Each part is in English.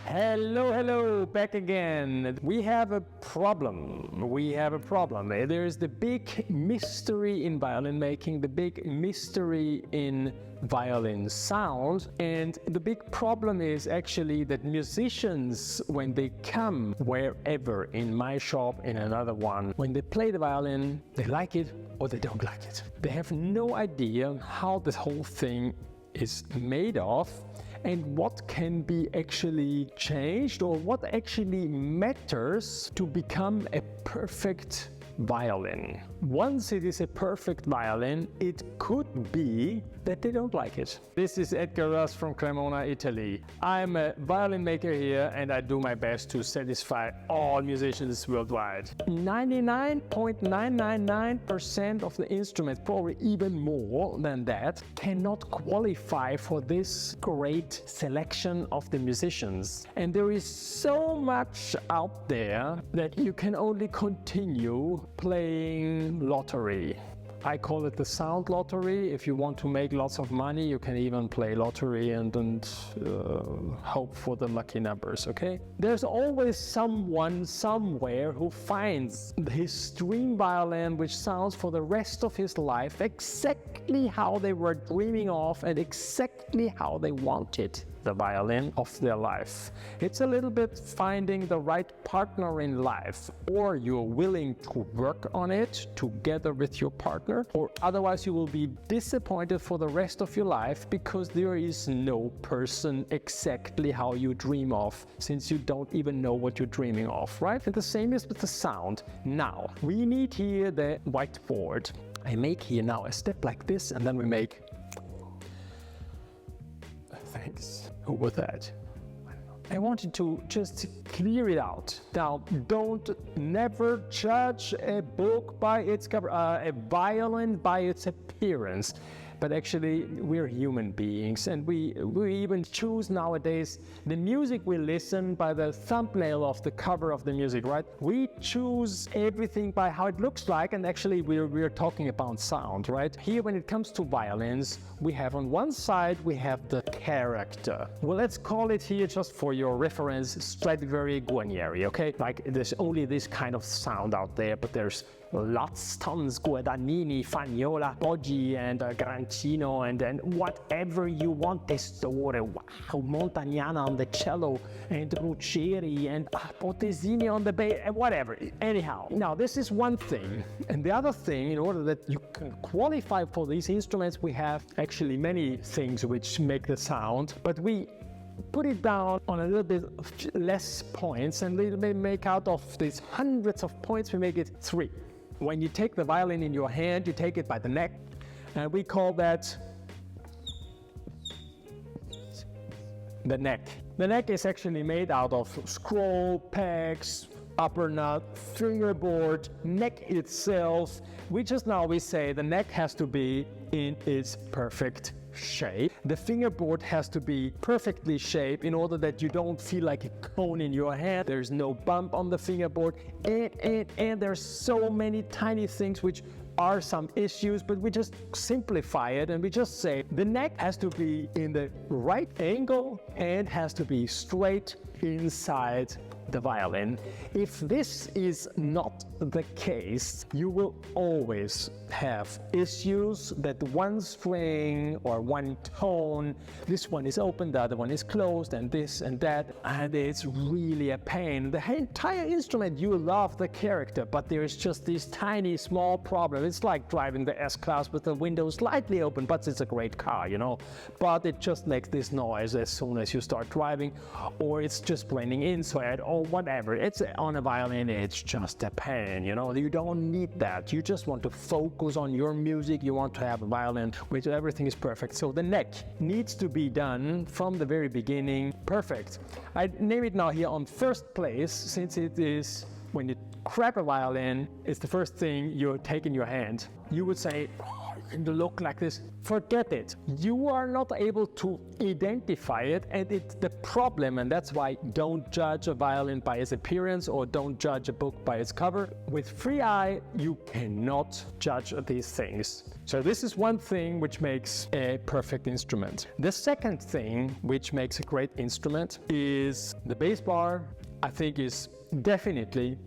Hello, back again. We have a problem. There's the big mystery in violin making, the big mystery in violin sound, and the big problem is actually that musicians, when they come wherever, in my shop, in another one, when they play the violin, they like it or they don't like it. They have no idea how this whole thing is made of and what can be actually changed or what actually matters to become a perfect violin. Once it is a perfect violin, it could be that they don't like it. This is Edgar Russ from Cremona, Italy. I'm a violin maker here and I do my best to satisfy all musicians worldwide. 99.999% of the instruments, probably even more than that, cannot qualify for this great selection of the musicians. And there is so much out there that you can only continue playing lottery. I call it the sound lottery. If you want to make lots of money, you can even play lottery and hope for the lucky numbers, okay? There's always someone somewhere who finds his dream violin which sounds for the rest of his life exactly how they were dreaming of and exactly how they wanted the violin of their life. It's a little bit finding the right partner in life, or you're willing to work on it together with your partner, or otherwise you will be disappointed for the rest of your life because there is no person exactly how you dream of, since you don't even know what you're dreaming of, right? And the same is with the sound. Now, we need here the whiteboard. I make here now a step like this, and then we make thanks. Who was that? I wanted to just clear it out. Now, never judge a book by its cover, a violin by its appearance. But actually, we're human beings, and we even choose nowadays the music we listen by the thumbnail of the cover of the music, right? We choose everything by how it looks like, and actually we're talking about sound, right? Here, when it comes to violins, we have on one side, we have the character. Well, let's call it here, just for your reference, Stradivari Guarneri, okay? Like, there's only this kind of sound out there, but there's lots, tons, Guadagnini, Fagnola, Poggi, and Grancino, and whatever you want, Testore, wow, Montagnana on the cello, and Ruggeri, and Potesini on the bass, and whatever. Anyhow, now this is one thing. And the other thing, in order that you can qualify for these instruments, we have actually many things which make the sound, but we put it down on a little bit less points, and we make out of these hundreds of points, we make it 3. When you take the violin in your hand, you take it by the neck, and we call that the neck. The neck is actually made out of scroll, pegs, upper nut, fingerboard, neck itself. We say the neck has to be in its perfect shape. The fingerboard has to be perfectly shaped in order that you don't feel like a cone in your hand. There's no bump on the fingerboard, and there's so many tiny things which are some issues, but we just simplify it and we just say the neck has to be in the right angle and has to be straight inside the violin. If this is not the case, you will always have issues that one string or one tone, this one is open, the other one is closed, and this and that, and it's really a pain. The entire instrument, you love the character, but there's just this tiny small problem. It's like driving the S-Class with the window slightly open, but it's a great car, you know, but it just makes this noise as soon as you start driving, or it's just blending inside, or whatever. It's on a violin, it's just a pain, you know. You don't need that. You just want to focus on your music. You want to have a violin which everything is perfect. So the neck needs to be done from the very beginning perfect. I name it now here on first place, since it is when you grab a violin, it's the first thing you take in your hand. You would say, oh, you can look like this. Forget it. You are not able to identify it, and it's the problem, and that's why don't judge a violin by its appearance or don't judge a book by its cover. With free eye, you cannot judge these things. So this is one thing which makes a perfect instrument. The second thing which makes a great instrument is the bass bar. I think is definitely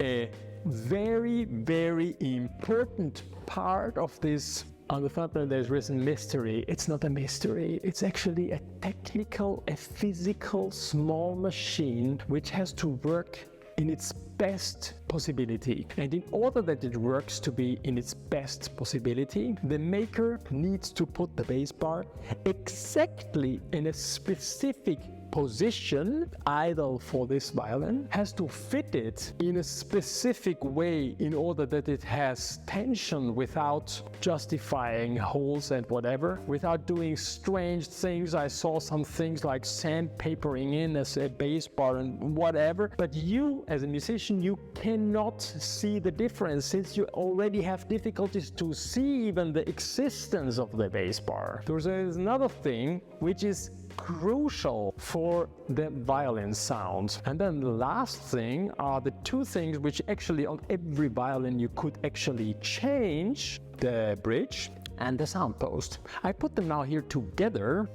a very, very important part of this. On the thumbnail there's written mystery. It's not a mystery, it's actually a technical, a physical small machine which has to work in its best possibility. And in order that it works to be in its best possibility, the maker needs to put the bass bar exactly in a specific position, idle for this violin, has to fit it in a specific way in order that it has tension without justifying holes and whatever, without doing strange things. I saw some things like sandpapering in as a bass bar and whatever, but you as a musician, you cannot see the difference since you already have difficulties to see even the existence of the bass bar. There's another thing which is crucial for the violin sound. And then the last thing are the two things which actually on every violin you could actually change: the bridge and the sound post. I put them now here together.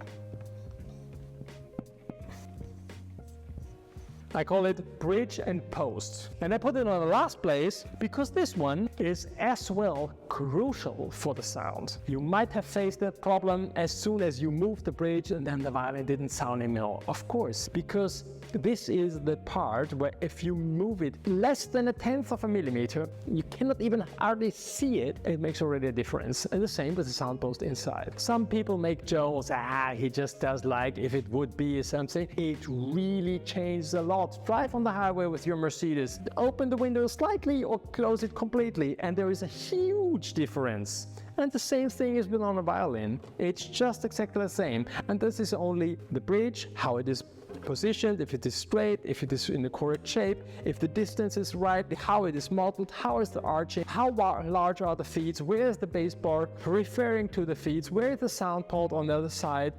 I call it bridge and post. And I put it on the last place because this one is as well crucial for the sound. You might have faced that problem as soon as you moved the bridge and then the violin didn't sound anymore. Of course, because this is the part where if you move it less than 1/10 of a millimeter, you cannot even hardly see it. It makes already a difference. And the same with the sound post inside. Some people make jokes, he just does like if it would be something. It really changes a lot. Drive on the highway with your Mercedes, open the window slightly or close it completely, and there is a huge difference. And the same thing is with on a violin. It's just exactly the same. And this is only the bridge, how it is positioned, if it is straight, if it is in the correct shape, if the distance is right, how it is modeled, how is the arching, how large are the feet, where is the bass bar referring to the feet, where is the sound port on the other side,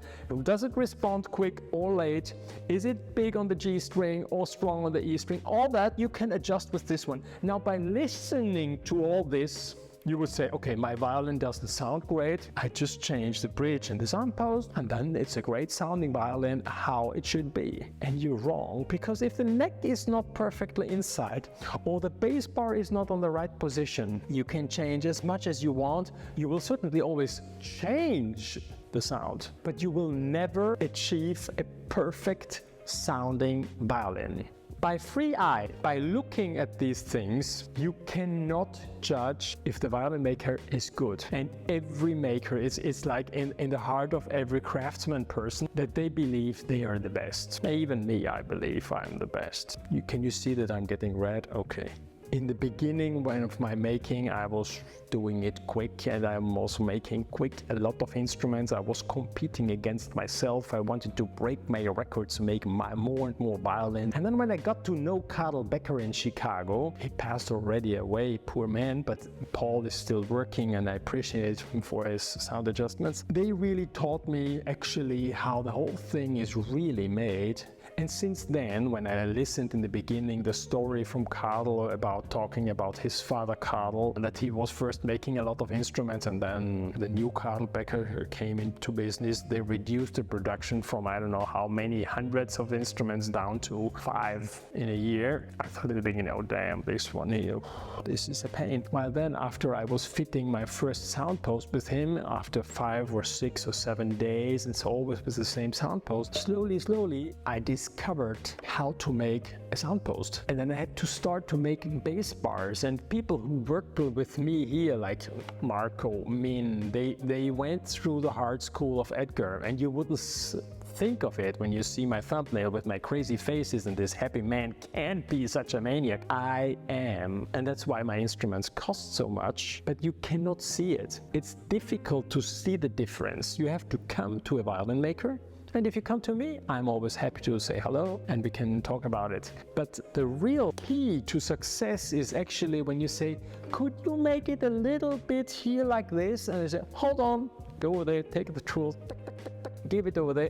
does it respond quick or late, is it big on the G string or strong on the E string, all that you can adjust with this one. Now by listening to all this, you would say, okay, my violin doesn't sound great. I just changed the bridge and the sound post, and then it's a great sounding violin, how it should be. And you're wrong, because if the neck is not perfectly inside, or the bass bar is not on the right position, you can change as much as you want. You will certainly always change the sound, but you will never achieve a perfect sounding violin. By free eye, by looking at these things, you cannot judge if the violin maker is good. And every maker, it's like in the heart of every craftsman person that they believe they are the best. Even me, I believe I'm the best. Can you see that I'm getting red? Okay. In the beginning, when of my making, I was doing it quick, and I'm also making quick a lot of instruments. I was competing against myself. I wanted to break my records to make more and more violin. And then when I got to know Karl Becker in Chicago, he passed already away, poor man, but Paul is still working and I appreciate him for his sound adjustments. They really taught me actually how the whole thing is really made. And since then, when I listened in the beginning the story from Karl about talking about his father Karl, that he was first making a lot of instruments and then the new Karl Becker came into business, they reduced the production from I don't know how many hundreds of instruments down to 5 in a year. I thought at the beginning, oh damn, this one here, this is a pain. While then after I was fitting my first sound post with him, after 5 or 6 or 7 days, it's always with the same sound post, slowly I discovered how to make a sound post. And then I had to start to make bass bars, and people who worked with me here like Marco, Min, they went through the hard school of Edgar, and you wouldn't think of it when you see my thumbnail with my crazy faces and this happy man can't be such a maniac. I am. And that's why my instruments cost so much, but you cannot see it. It's difficult to see the difference. You have to come to a violin maker. And if you come to me, I'm always happy to say hello and we can talk about it. But the real key to success is actually when you say, could you make it a little bit here like this? And I say, hold on, go over there, take the tool, give it over there,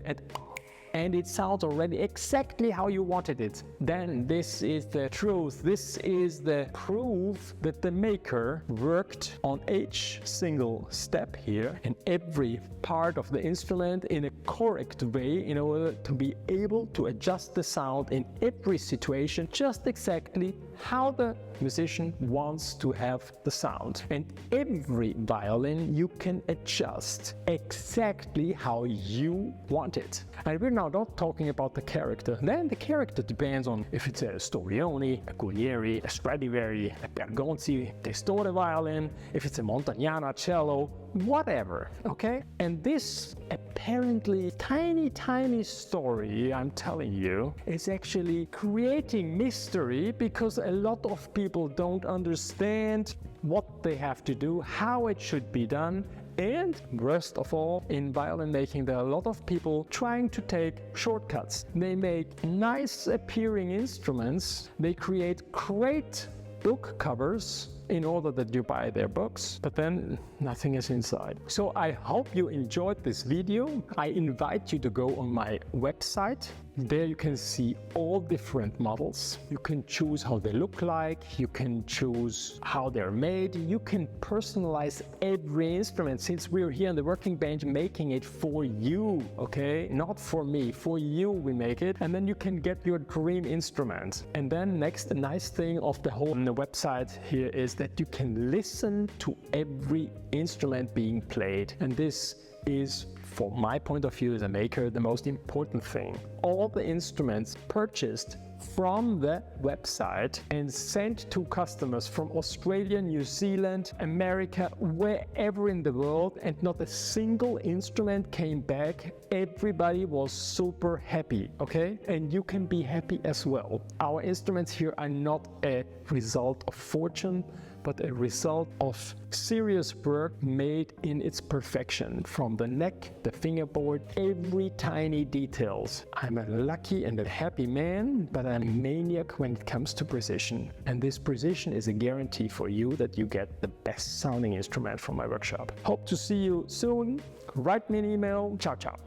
and it sounds already exactly how you wanted it. Then this is the truth. This is the proof that the maker worked on each single step here and every part of the instrument in a correct way in order to be able to adjust the sound in every situation just exactly how the musician wants to have the sound. And every violin you can adjust exactly how you want it. And we're now not talking about the character. Then the character depends on if it's a Storioni, a Guarneri, a Stradivari, a Bergonzi, Testore violin, if it's a Montagnana cello, whatever, okay? And this apparently tiny story I'm telling you is actually creating mystery because a lot of people don't understand what they have to do, how it should be done. And worst of all, in violin making, there are a lot of people trying to take shortcuts. They make nice appearing instruments, they create great book covers in order that you buy their books, but then nothing is inside. So I hope you enjoyed this video. I invite you to go on my website. There you can see all different models. You can choose how they look like, you can choose how they're made, you can personalize every instrument since we're here on the working bench making it for you, okay? Not for me, for you we make it, and then you can get your dream instrument. And then next, the nice thing of the whole website here is that you can listen to every instrument being played, and this is, from my point of view as a maker, the most important thing. All the instruments purchased from the website and sent to customers from Australia, New Zealand, America, wherever in the world, and not a single instrument came back. Everybody was super happy, okay? And you can be happy as well. Our instruments here are not a result of fortune, but a result of serious work made in its perfection, from the neck, the fingerboard, every tiny details. I'm a lucky and a happy man, but I'm a maniac when it comes to precision. And this precision is a guarantee for you that you get the best sounding instrument from my workshop. Hope to see you soon. Write me an email. Ciao, ciao.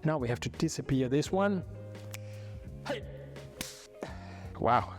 Now we have to disappear this one. Hey! Wow.